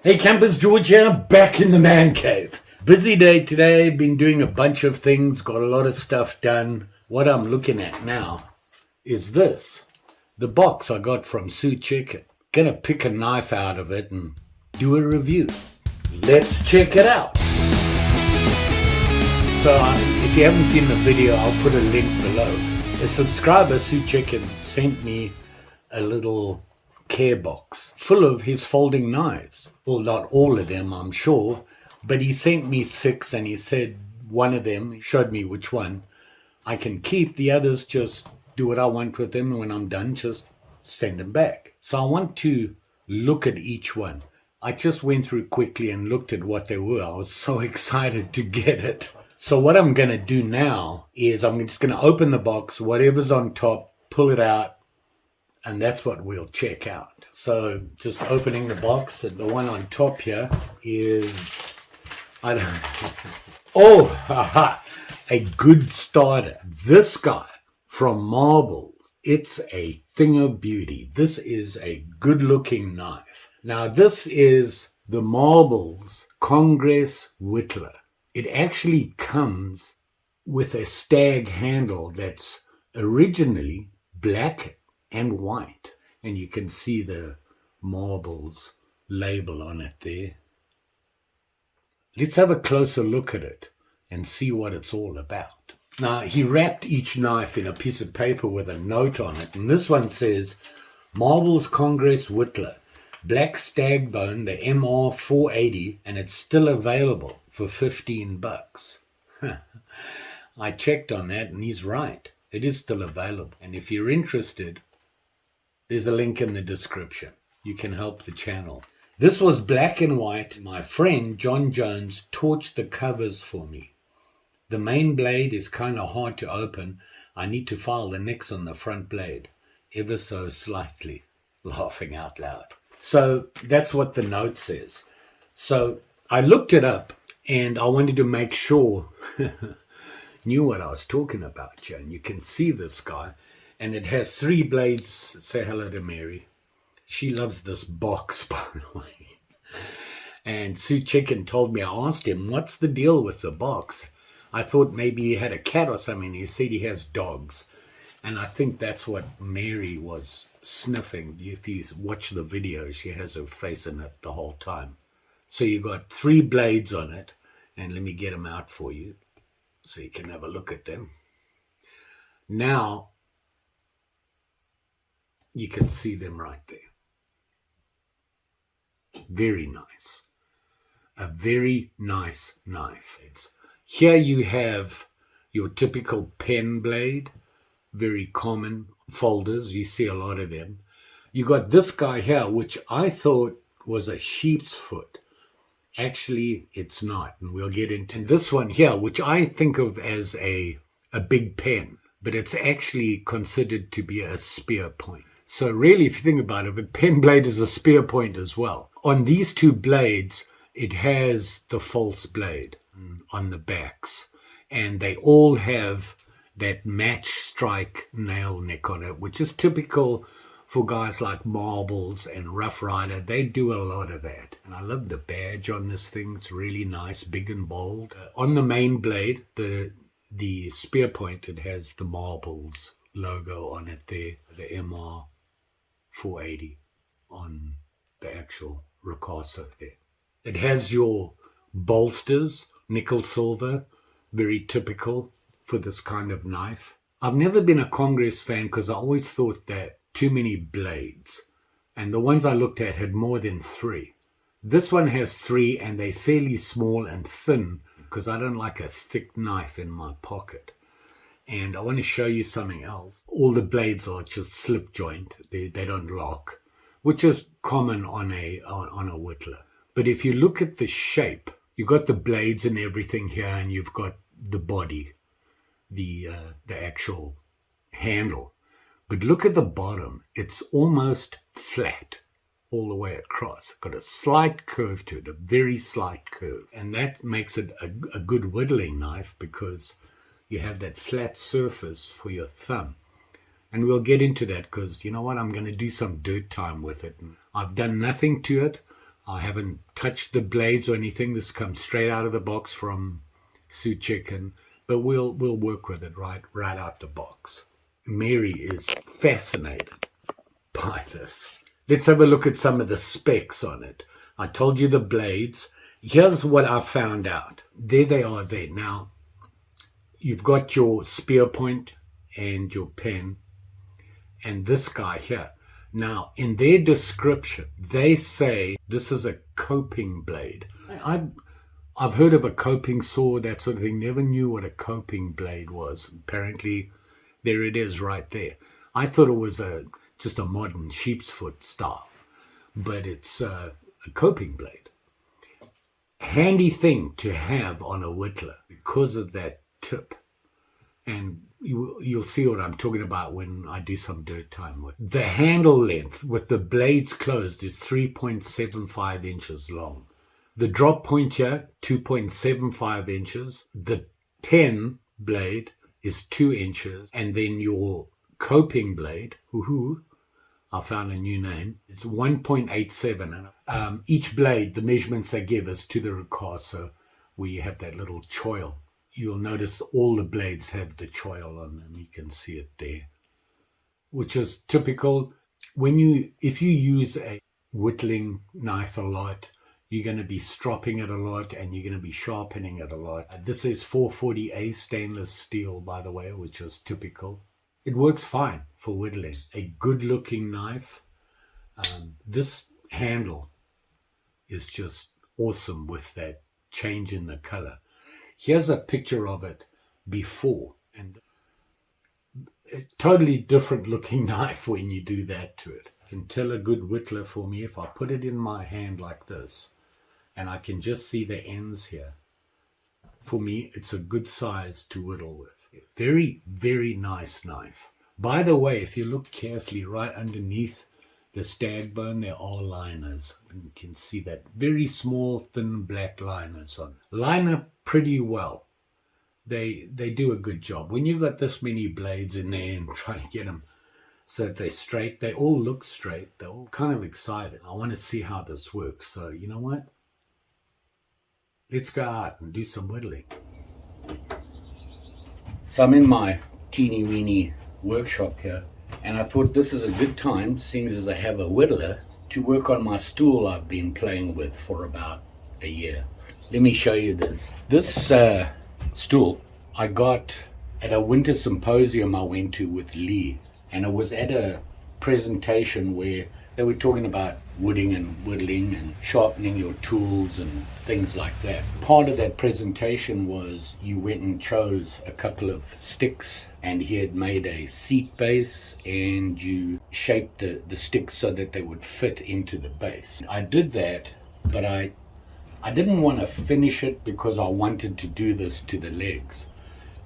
Hey campers, George here, back in the man cave. Busy day today, been doing a bunch of things, got a lot of stuff done. What I'm looking at now is this, the box I got from Sue Chicken. Gonna pick a knife out of it and do a review. Let's check it out. So if you haven't seen the video, I'll put a link below. A subscriber, Sue Chicken, sent me a little care box full of his folding knives. Well, not all of them, I'm sure, but he sent me 6 and he said one of them, he showed me which one I can keep, the others just do what I want with them, and when I'm done just send them back. So I want to look at each one. I just went through quickly and looked at what they were. I was so excited to get it. So what I'm going to do now is I'm just going to open the box, whatever's on top, pull it out, and that's what we'll check out. So just opening the box, and the one on top here is, I don't know. Oh, a good starter. This guy from Marbles, it's a thing of beauty. This is a good looking knife. Now this is the Marbles Congress Whittler. It actually comes with a Stag handle that's originally black and white, and you can see the Marbles label on it there. Let's have a closer look at it and see what it's all about. Now he wrapped each knife in a piece of paper with a note on it, and this one says Marbles Congress Whittler, black stag bone, the MR 480, and it's still available for $15. I checked on that and he's right, it is still available, and if you're interested, there's a link in the description. You can help the channel. This was black and white. My friend John Jones torched the covers for me. The main blade is kind of hard to open. I need to file the nicks on the front blade ever so slightly. Laughing out loud. So that's what the note says. So I looked it up and I wanted to make sure knew what I was talking about here. And you can see this guy. And it has 3 blades. Say hello to Mary. She loves this box, by the way. And Sue Chicken told me, I asked him, what's the deal with the box? I thought maybe he had a cat or something. He said he has dogs. And I think that's what Mary was sniffing. If you watch the video, she has her face in it the whole time. So you got 3 blades on it. And let me get them out for you so you can have a look at them. Now, you can see them right there. Very nice. A very nice knife. Here you have your typical pen blade. Very common folders. You see a lot of them. You got this guy here, which I thought was a sheep's foot. Actually, it's not. And we'll get into this one here, which I think of as a big pen. But it's actually considered to be a spear point. So really, if you think about it, a pen blade is a spear point as well. On these 2 blades, it has the false blade on the backs. And they all have that match strike nail nick on it, which is typical for guys like Marbles and Rough Rider. They do a lot of that. And I love the badge on this thing. It's really nice, big and bold. On the main blade, the spear point, it has the Marbles logo on it there, the MR 480 on the actual ricasso there. It has your bolsters, nickel silver, very typical for this kind of knife. I've never been a Congress fan because I always thought that too many blades, and the ones I looked at had more than 3. This one has 3 and they're fairly small and thin because I don't like a thick knife in my pocket. And I want to show you something else. All the blades are just slip joint. They don't lock, which is common on a Whittler. But if you look at the shape, you've got the blades and everything here, and you've got the body, the actual handle. But look at the bottom. It's almost flat all the way across. Got a slight curve to it, a very slight curve. And that makes it a good whittling knife because you have that flat surface for your thumb. And we'll get into that because, you know what, I'm going to do some dirt time with it. I've done nothing to it. I haven't touched the blades or anything. This comes straight out of the box from Sue Chicken, but we'll work with it right out the box. Mary is fascinated by this. Let's have a look at some of the specs on it. I told you the blades. Here's what I found out. There they are there. Now, you've got your spear point and your pen and this guy here. Now, in their description, they say this is a coping blade. I've heard of a coping saw, that sort of thing. Never knew what a coping blade was. Apparently, there it is right there. I thought it was just a modern sheep's foot style, but it's a coping blade. Handy thing to have on a whittler because of that tip. And you'll see what I'm talking about when I do some dirt time with. The handle length with the blades closed is 3.75 inches long. The drop point here, 2.75 inches. The pen blade is 2 inches. And then your coping blade, I found a new name, it's 1.87. Each blade, the measurements they give us to the ricasso, we have that little choil. You'll notice all the blades have the choil on them. You can see it there, which is typical. If you use a whittling knife a lot, you're going to be stropping it a lot and you're going to be sharpening it a lot. This is 440A stainless steel, by the way, which is typical. It works fine for whittling. A good-looking knife. This handle is just awesome with that change in the color. Here's a picture of it before, and it's a totally different looking knife when you do that to it. I can tell a good whittler for me if I put it in my hand like this, and I can just see the ends here. For me, it's a good size to whittle with. Very, very nice knife. By the way, if you look carefully right underneath the stag bone, there are liners. You can see that very small, thin black liners on. Line up pretty well. They do a good job. When you've got this many blades in there and trying to get them so that they're straight, they all look straight. They're all kind of excited. I want to see how this works. So you know what? Let's go out and do some whittling. So I'm in my teeny weeny workshop here, and I thought this is a good time, seeing as I have a whittler, to work on my stool I've been playing with for about a year. Let me show you this. This stool I got at a winter symposium I went to with Lee, and it was at a presentation where they were talking about wooding and whittling and sharpening your tools and things like that. Part of that presentation was you went and chose a couple of sticks, and he had made a seat base, and you shaped the sticks so that they would fit into the base. I did that, but I didn't want to finish it because I wanted to do this to the legs.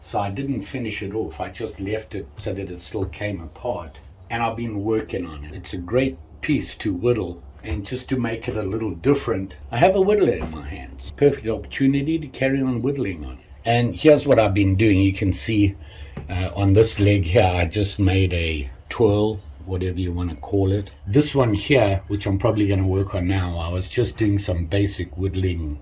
So I didn't finish it off. I just left it so that it still came apart. And I've been working on it. It's a great piece to whittle, and just to make it a little different, I have a whittler in my hands. Perfect opportunity to carry on whittling on it. And here's what I've been doing. You can see on this leg here, I just made a twirl, whatever you want to call it. This one here, which I'm probably going to work on now, I was just doing some basic whittling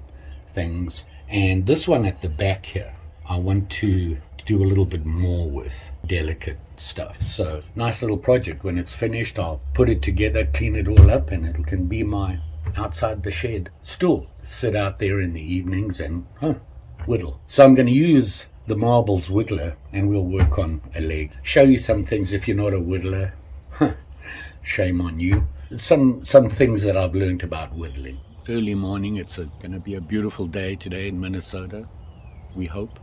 things. And this one at the back here, I want to do a little bit more with delicate stuff. So nice little project. When it's finished, I'll put it together, clean it all up, and it can be my outside the shed stool. Sit out there in the evenings and whittle. So I'm going to use the marbles whittler, and we'll work on a leg. Show you some things. If you're not a whittler, shame on you. Some things that I've learned about whittling. Early morning. It's going to be a beautiful day today in Minnesota, we hope.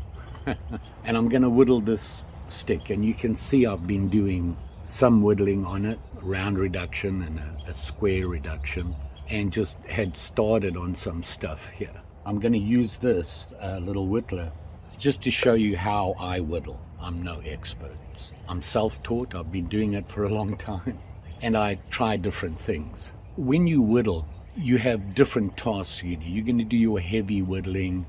And I'm going to whittle this stick, and you can see I've been doing some whittling on it, round reduction and a square reduction, and just had started on some stuff here. I'm going to use this little whittler just to show you how I whittle. I'm no expert. I'm self-taught. I've been doing it for a long time, and I try different things. When you whittle, you have different tasks you do. You're going to do your heavy whittling,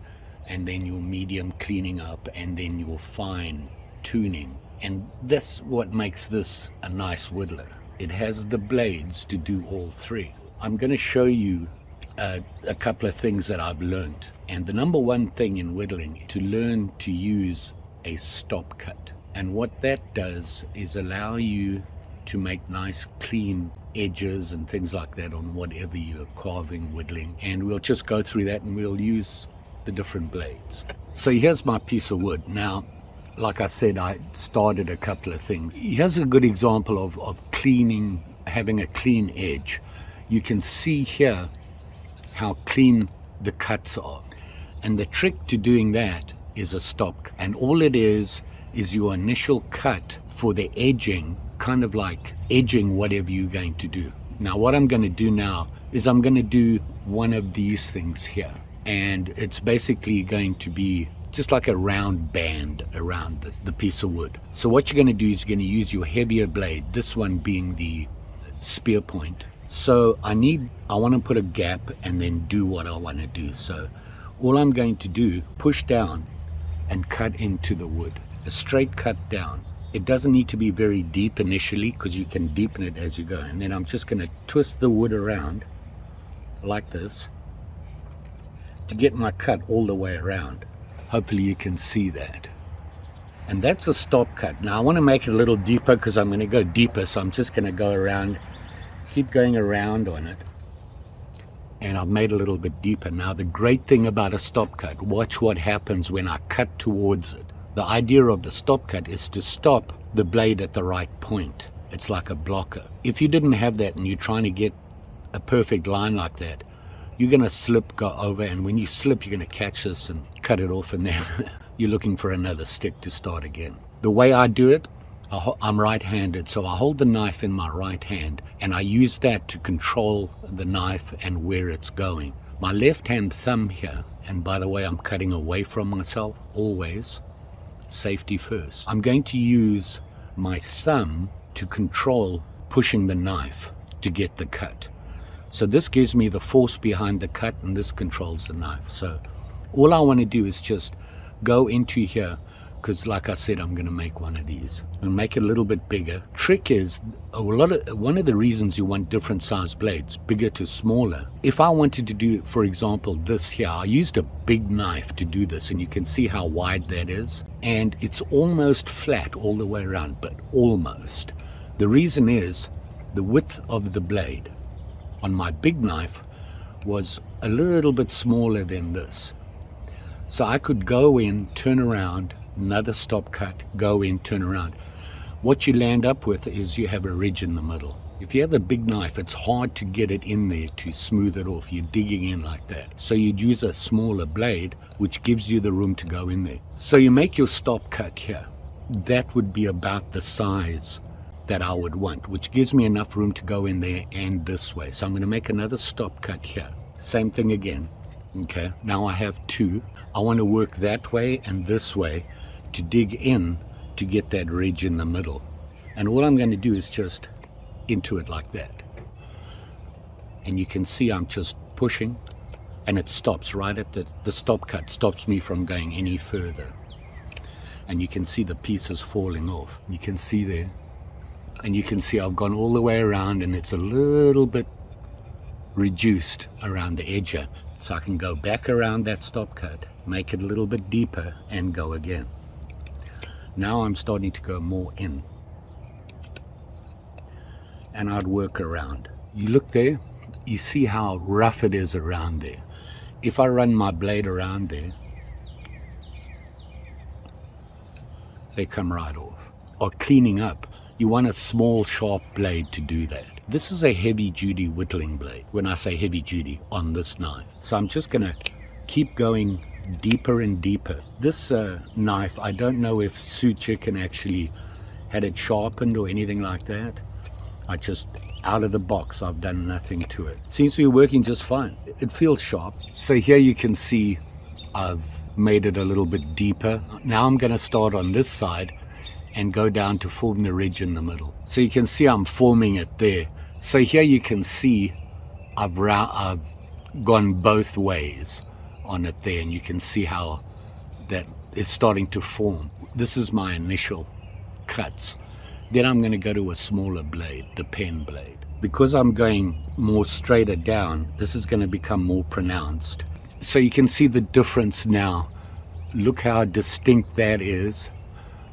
and then your medium cleaning up, and then your fine tuning. And that's what makes this a nice whittler. It has the blades to do all three. I'm going to show you a couple of things that I've learned. And the number one thing in whittling, to learn to use a stop cut. And what that does is allow you to make nice clean edges and things like that on whatever you're carving, whittling. And we'll just go through that and we'll use the different blades. So here's my piece of wood. Now, like I said, I started a couple of things. Here's a good example of cleaning, having a clean edge. You can see here how clean the cuts are. And the trick to doing that is a stop. And all it is your initial cut for the edging, kind of like edging whatever you're going to do. Now what I'm going to do now is I'm going to do one of these things here. And it's basically going to be just like a round band around the piece of wood. So what you're going to do is you're going to use your heavier blade, this one being the spear point. So I want to put a gap and then do what I want to do. So all I'm going to do, push down and cut into the wood. A straight cut down. It doesn't need to be very deep initially because you can deepen it as you go. And then I'm just going to twist the wood around like this to get my cut all the way around. Hopefully you can see that. And that's a stop cut. Now I want to make it a little deeper because I'm going to go deeper. So I'm just going to go around, keep going around on it. And I've made a little bit deeper. Now the great thing about a stop cut, watch what happens when I cut towards it. The idea of the stop cut is to stop the blade at the right point. It's like a blocker. If you didn't have that and you're trying to get a perfect line like that, you're going to slip, go over, and when you slip, you're going to catch this and cut it off, and then you're looking for another stick to start again. The way I do it, I'm right-handed, so I hold the knife in my right hand, and I use that to control the knife and where it's going. My left-hand thumb here, and by the way, I'm cutting away from myself, always. Safety first. I'm going to use my thumb to control pushing the knife to get the cut. So this gives me the force behind the cut, and this controls the knife. So all I want to do is just go into here, because like I said, I'm going to make one of these and make it a little bit bigger. Trick is, one of the reasons you want different size blades, bigger to smaller. If I wanted to do, for example, this here, I used a big knife to do this, and you can see how wide that is. And it's almost flat all the way around, but almost. The reason is the width of the blade on my big knife was a little bit smaller than this. So I could go in, turn around, another stop cut, go in, turn around. What you land up with is you have a ridge in the middle. If you have a big knife, it's hard to get it in there to smooth it off. You're digging in like that. So you'd use a smaller blade, which gives you the room to go in there. So you make your stop cut here. That would be about the size that I would want, which gives me enough room to go in there and this way. So I'm going to make another stop cut here. Same thing again. Okay, now I have two. I want to work that way and this way to dig in to get that ridge in the middle. And all I'm going to do is just into it like that. And you can see I'm just pushing, and it stops right at the stop cut, stops me from going any further. And you can see the pieces falling off. You can see there. And you can see I've gone all the way around, and it's a little bit reduced around the edge here. So I can go back around that stop cut, make it a little bit deeper, and go again. Now I'm starting to go more in. And I'd work around. You look there, you see how rough it is around there. If I run my blade around there, they come right off. Or cleaning up, you want a small sharp blade to do that. This is a heavy duty whittling blade. When I say heavy duty, on this knife. So I'm just gonna keep going deeper and deeper. This knife, I don't know if Sue Chicken actually had it sharpened or anything like that. I just, out of the box, I've done nothing to it. Seems to be working just fine. It feels sharp. So here you can see I've made it a little bit deeper. Now I'm going to start on this side and go down to form the ridge in the middle. So you can see I'm forming it there. So here you can see I've gone both ways on it there, and you can see how that is starting to form. This is my initial cuts. Then I'm going to go to a smaller blade, the pen blade. because I'm going more straighter down, this is going to become more pronounced. So you can see the difference now. Look how distinct that is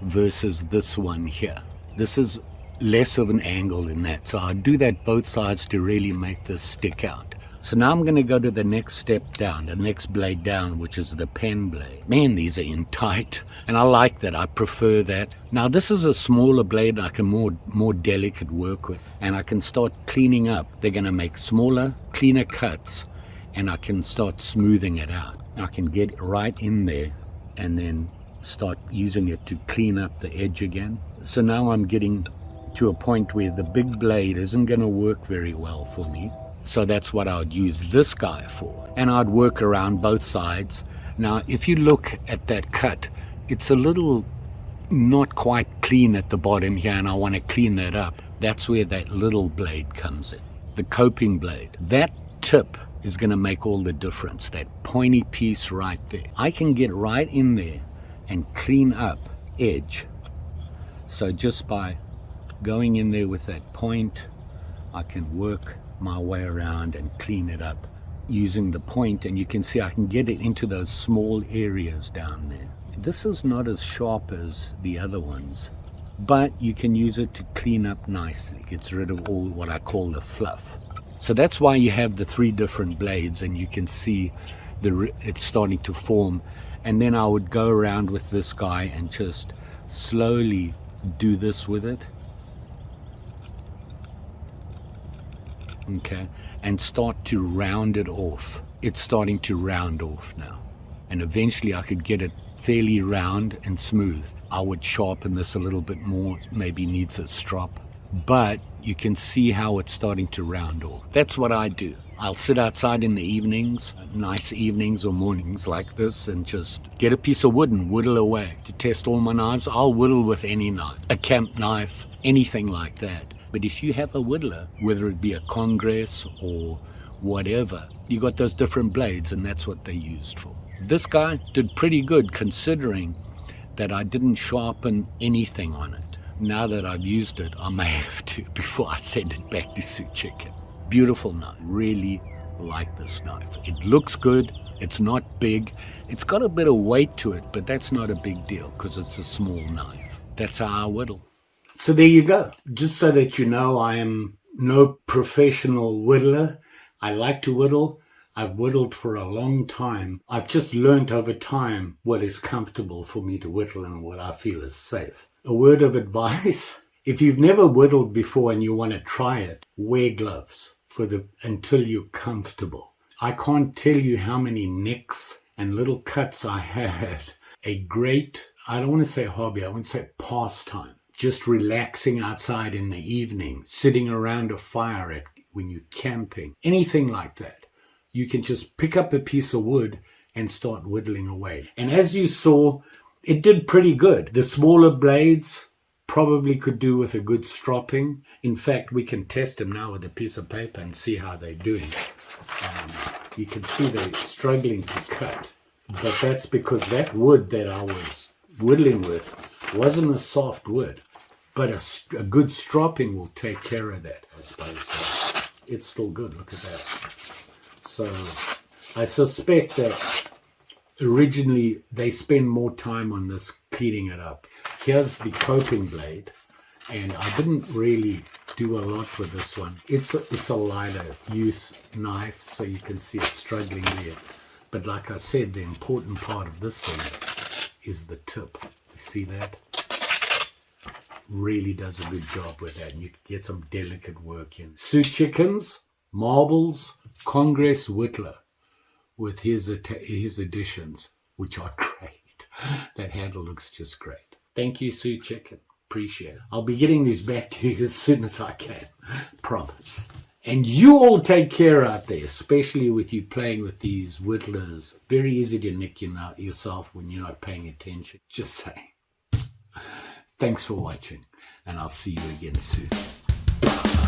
versus this one here. This is less of an angle than that. So I do that both sides to really make this stick out. So now I'm going to go to the next step down, the next blade down, which is the pen blade. Man, these are in tight, and I like that. I prefer that. Now this is a smaller blade I can more delicate work with, and I can start cleaning up. They're going to make smaller, cleaner cuts, and I can start smoothing it out. I can get right in there and then start using it to clean up the edge again. So now I'm getting to a point where the big blade isn't going to work very well for me. So that's what I would use this guy for. And I'd work around both sides. Now, if you look at that cut, it's a little not quite clean at the bottom here, and I want to clean that up. That's where that little blade comes in, the coping blade. That tip is going to make all the difference, that pointy piece right there. I can get right in there and clean up edge. So just by going in there with that point, I can work my way around and clean it up using the point, and you can see I can get it into those small areas down there. This is not as sharp as the other ones, but you can use it to clean up nicely. It gets rid of all what I call the fluff. So that's why you have the 3 different blades, and you can see it's starting to form. And then I would go around with this guy and just slowly do this with it. Okay, and start to round it off. It's starting to round off now, and eventually I could get it fairly round and smooth. I would sharpen this a little bit more, maybe needs a strop, but you can see how it's starting to round off. That's what I do. I'll sit outside in the evenings, nice evenings or mornings like this, and just get a piece of wood and whittle away. To test all my knives, I'll whittle with any knife, a camp knife, anything like that. But if you have a whittler, whether it be a Congress or whatever, you got those different blades, and that's what they're used for. This guy did pretty good considering that I didn't sharpen anything on it. Now that I've used it, I may have to before I send it back to Sue Chicken. Beautiful knife. Really like this knife. It looks good. It's not big. It's got a bit of weight to it, but that's not a big deal because it's a small knife. That's how I whittle. So there you go. Just so that you know, I am no professional whittler. I like to whittle. I've whittled for a long time. I've just learned over time what is comfortable for me to whittle and what I feel is safe. A word of advice, if you've never whittled before and you want to try it, wear gloves until you're comfortable. I can't tell you how many nicks and little cuts I had. A great, I don't want to say hobby, I want to say pastime. Just relaxing outside in the evening, sitting around a fire when you're camping, anything like that. You can just pick up a piece of wood and start whittling away. And as you saw, it did pretty good. The smaller blades probably could do with a good stropping. In fact, we can test them now with a piece of paper and see how they're doing. You can see they're struggling to cut. But that's because that wood that I was whittling with wasn't a soft wood. But a good stropping will take care of that, I suppose. So it's still good. Look at that. So I suspect that originally they spend more time on this cleaning it up. Here's the coping blade, and I didn't really do a lot with this one. It's a lighter use knife, so you can see it's struggling there. But like I said, the important part of this thing is the tip. You see that? Really does a good job with that, and you can get some delicate work in. Sue Chickens, Marbles, Congress Whittler with his additions, which are great. That handle looks just great. Thank you, Sue Chicken. Appreciate it. I'll be getting these back to you as soon as I can. Promise. And you all take care out there, especially with you playing with these whittlers. Very easy to nick yourself when you're not paying attention. Just saying. Thanks for watching, and I'll see you again soon. Bye.